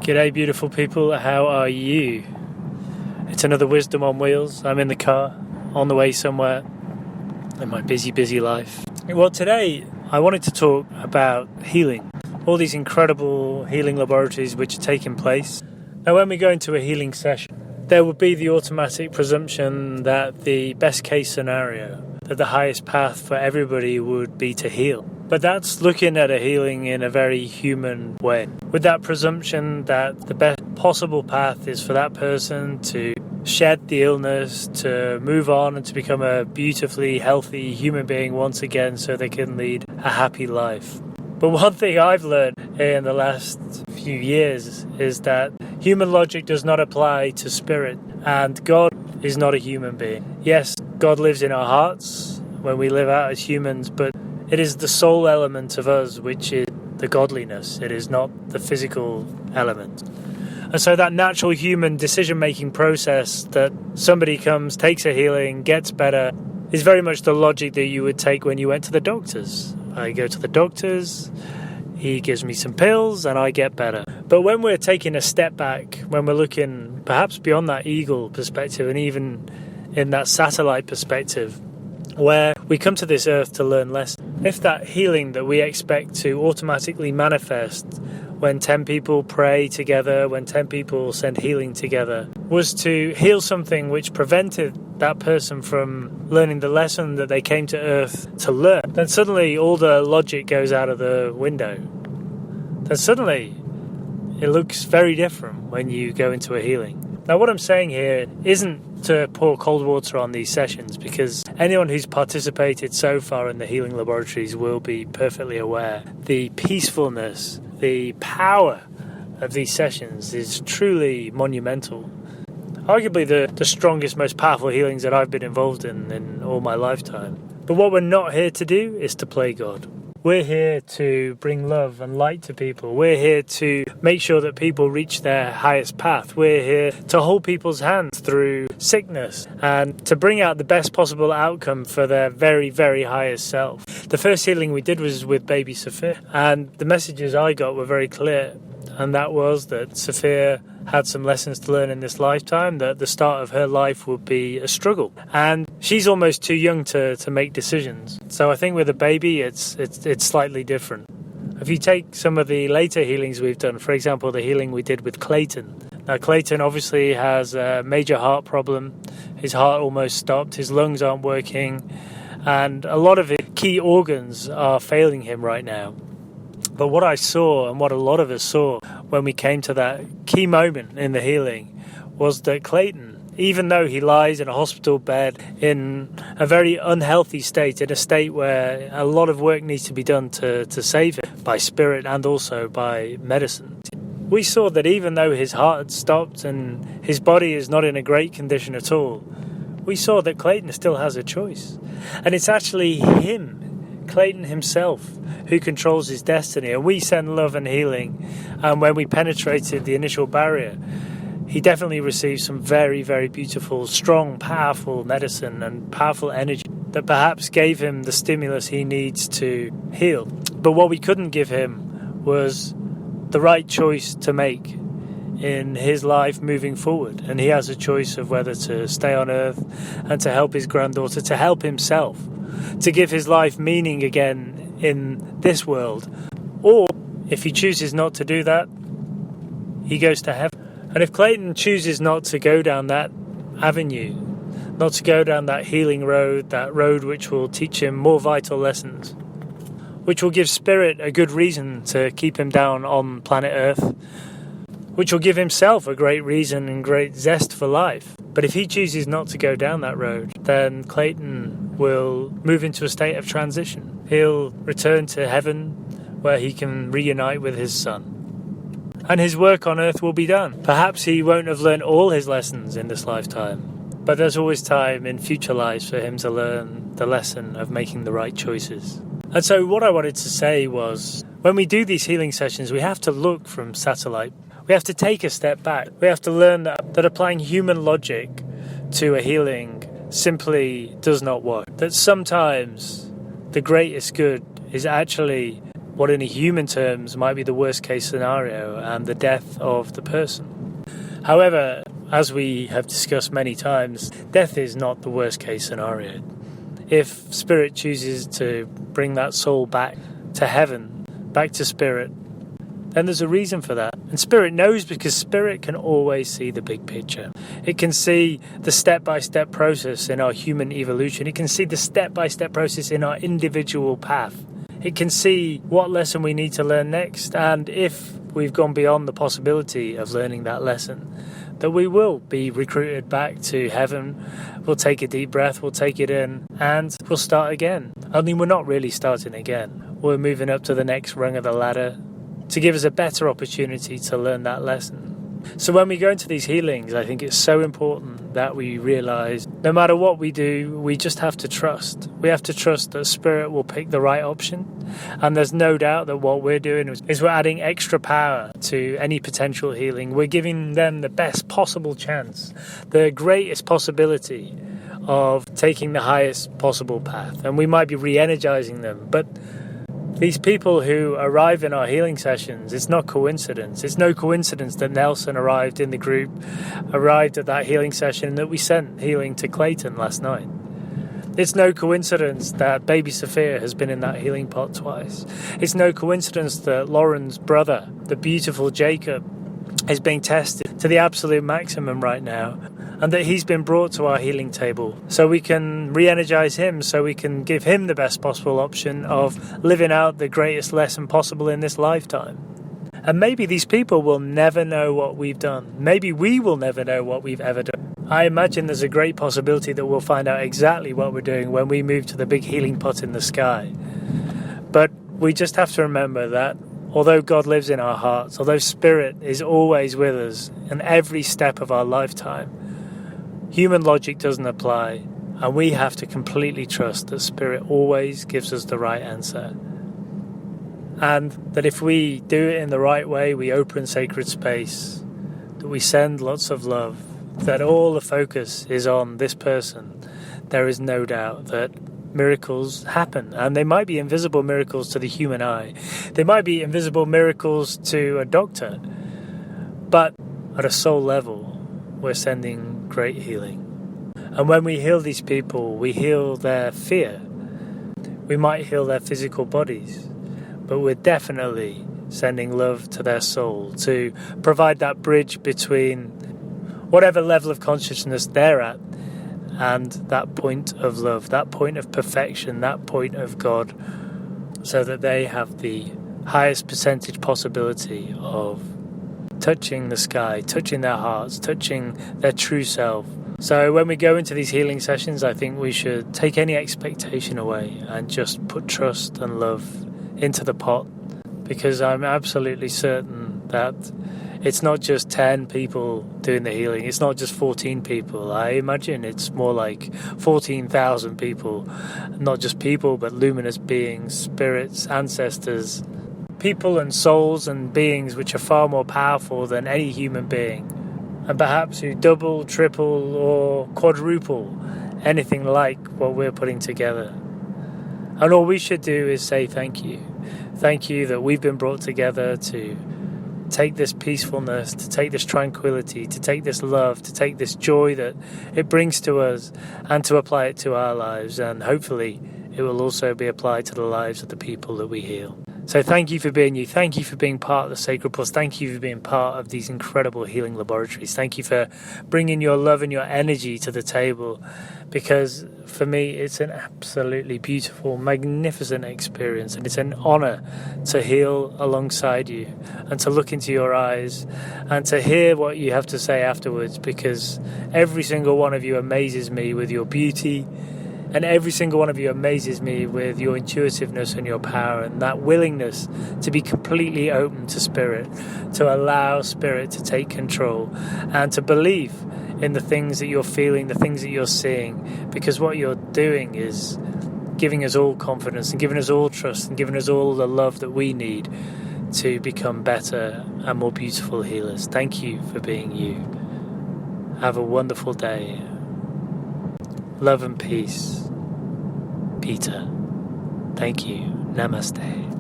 G'day beautiful people, how are you? It's another Wisdom on Wheels. I'm in the car, on the way somewhere, in my busy life. Well, today I wanted to talk about healing. All these incredible healing laboratories which are taking place. Now when we go into a healing session, there would be the automatic presumption that the best case scenario, that the highest path for everybody would be to heal. But that's looking at a healing in a very human way, with that presumption that the best possible path is for that person to shed the illness, to move on and to become a beautifully healthy human being once again so they can lead a happy life. But one thing I've learned in the last few years is that human logic does not apply to spirit, and God is not a human being. Yes, God lives in our hearts when we live out as humans, but it is the soul element of us which is the godliness. It is not the physical element. And so that natural human decision-making process that somebody comes, takes a healing, gets better, is very much the logic that you would take when you went to the doctors. I go to the doctors, he gives me some pills, and I get better. But when we're taking a step back, when we're looking perhaps beyond that eagle perspective and even in that satellite perspective, where we come to this earth to learn lessons. If that healing that we expect to automatically manifest when 10 people pray together, when 10 people send healing together, was to heal something which prevented that person from learning the lesson that they came to earth to learn, then suddenly all the logic goes out of the window. Then suddenly it looks very different when you go into a healing. Now what I'm saying here isn't to pour cold water on these sessions, because anyone who's participated so far in the healing laboratories will be perfectly aware. The peacefulness, the power of these sessions is truly monumental. Arguably the strongest, most powerful healings that I've been involved in all my lifetime. But what we're not here to do is to play God. We're here to bring love and light to people. We're here to make sure that people reach their highest path. We're here to hold people's hands through sickness and to bring out the best possible outcome for their very, very highest self. The first healing we did was with baby Sophia, and the messages I got were very clear. And that was that Sophia had some lessons to learn in this lifetime, that the start of her life would be a struggle. And she's almost too young to make decisions. So I think with a baby, it's slightly different. If you take some of the later healings we've done, for example, the healing we did with Clayton. Now, Clayton obviously has a major heart problem. His heart almost stopped. His lungs aren't working. And a lot of his key organs are failing him right now. But what I saw, and what a lot of us saw when we came to that key moment in the healing, was that Clayton, even though he lies in a hospital bed in a very unhealthy state, in a state where a lot of work needs to be done to save him, by spirit and also by medicine, we saw that even though his heart had stopped and his body is not in a great condition at all, we saw that Clayton still has a choice. And it's actually him, Clayton himself, who controls his destiny. And we send love and healing. And when we penetrated the initial barrier, he definitely received some very, very beautiful, strong, powerful medicine and powerful energy that perhaps gave him the stimulus he needs to heal. But what we couldn't give him was the right choice to make in his life moving forward. And he has a choice of whether to stay on earth and to help his granddaughter, to help himself, to give his life meaning again in this world, or if he chooses not to do that, he goes to heaven. And if Clayton chooses not to go down that avenue, not to go down that healing road, that road which will teach him more vital lessons, which will give spirit a good reason to keep him down on planet Earth, which will give himself a great reason and great zest for life. But if he chooses not to go down that road, then Clayton will move into a state of transition. He'll return to heaven where he can reunite with his son. And his work on earth will be done. Perhaps he won't have learned all his lessons in this lifetime, but there's always time in future lives for him to learn the lesson of making the right choices. And so what I wanted to say was, when we do these healing sessions, we have to look from satellite. We have to take a step back. We have to learn that applying human logic to a healing simply does not work. That sometimes the greatest good is actually what in human terms might be the worst case scenario and the death of the person. However, as we have discussed many times, death is not the worst case scenario. If Spirit chooses to bring that soul back to heaven, back to Spirit, then there's a reason for that. And Spirit knows, because Spirit can always see the big picture. It can see the step-by-step process in our human evolution. It can see the step-by-step process in our individual path. It can see what lesson we need to learn next, and if we've gone beyond the possibility of learning that lesson, that we will be recruited back to heaven. We'll take a deep breath, we'll take it in, and we'll start again. Only we're not really starting again. We're moving up to the next rung of the ladder to give us a better opportunity to learn that lesson. So when we go into these healings, I think it's so important that we realise no matter what we do, we just have to trust. We have to trust that Spirit will pick the right option. And there's no doubt that what we're doing is we're adding extra power to any potential healing. We're giving them the best possible chance, the greatest possibility of taking the highest possible path. And we might be re-energizing them, but these people who arrive in our healing sessions, it's not coincidence. It's no coincidence that Nelson arrived in the group, arrived at that healing session, and that we sent healing to Clayton last night. It's no coincidence that baby Sophia has been in that healing pot twice. It's no coincidence that Lauren's brother, the beautiful Jacob, is being tested to the absolute maximum right now, and that he's been brought to our healing table so we can re-energize him, so we can give him the best possible option of living out the greatest lesson possible in this lifetime. And maybe these people will never know what we've done. Maybe we will never know what we've ever done. I imagine there's a great possibility that we'll find out exactly what we're doing when we move to the big healing pot in the sky. But we just have to remember that although God lives in our hearts, although Spirit is always with us in every step of our lifetime, human logic doesn't apply, and we have to completely trust that Spirit always gives us the right answer. And that if we do it in the right way, we open sacred space, that we send lots of love, that all the focus is on this person, there is no doubt that miracles happen. And they might be invisible miracles to the human eye. They might be invisible miracles to a doctor. But at a soul level, we're sending great healing. And when we heal these people, we heal their fear. We might heal their physical bodies, but we're definitely sending love to their soul to provide that bridge between whatever level of consciousness they're at and that point of love, that point of perfection, that point of God, so that they have the highest percentage possibility of touching the sky, touching their hearts, touching their true self. So when we go into these healing sessions, I think we should take any expectation away and just put trust and love into the pot, because I'm absolutely certain that it's not just 10 people doing the healing, it's not just 14 people. I imagine it's more like 14,000 people, not just people, but luminous beings, spirits, ancestors, people and souls and beings which are far more powerful than any human being, and perhaps who double, triple, or quadruple anything like what we're putting together. And all we should do is say thank you. Thank you that we've been brought together to take this peacefulness, to take this tranquility, to take this love, to take this joy that it brings to us, and to apply it to our lives. And hopefully it will also be applied to the lives of the people that we heal. So thank you for being you. Thank you for being part of the Sacred Pulse. Thank you for being part of these incredible healing laboratories. Thank you for bringing your love and your energy to the table, because for me it's an absolutely beautiful, magnificent experience, and it's an honor to heal alongside you and to look into your eyes and to hear what you have to say afterwards, because every single one of you amazes me with your beauty. And every single one of you amazes me with your intuitiveness and your power, and that willingness to be completely open to Spirit, to allow Spirit to take control, and to believe in the things that you're feeling, the things that you're seeing, because what you're doing is giving us all confidence and giving us all trust and giving us all the love that we need to become better and more beautiful healers. Thank you for being you. Have a wonderful day. Love and peace. Peter. Thank you. Namaste.